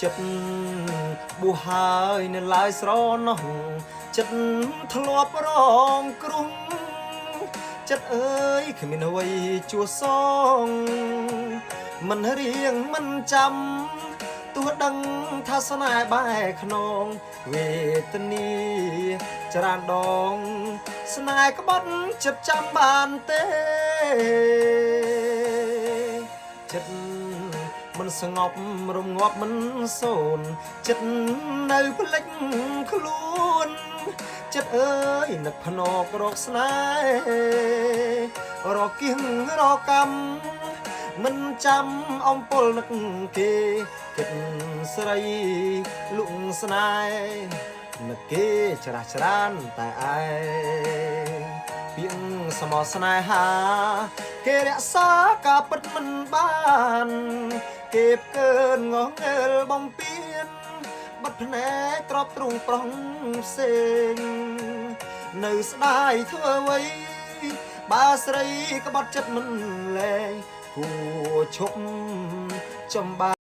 ចិត្តបួហើយនៅឡើយស្រណោះចិត្តធ្លាប់រងគ្រោះចិត្តអើយគ្មានអ្វីជួសងមិនរៀងមិនចាំទោះដឹងថាស្នេហ៍បែកខ្នងវេទនីចរានដងស្នេហ៍ក្បត់ចិត្តចាំបានទេចិត្តមិនស្ងប់រងាប់មិនសូនចិត្តនៅផ្លេចខ្លួនចិត្តអើយនឹកភ្នក់រកស្នេហ៍រកគៀងរកកម្មមិនចាំអំពលនឹកគេគិតស្រីលុងស្នេហ៍នឹកគេច្រាស់ច្រានតែឯងពីងសមស្នេហាគេរក្សាការពិតមិនបានគេផ្កើនងងើលបំពេញបាត់ភ្នែកទ្របទ្រូងប្រុងផ្សេងនៅស្ដាយធ្វើអ្វីបើស្រីក្បត់ចិត្តមិនលែងគួឈប់ចំបា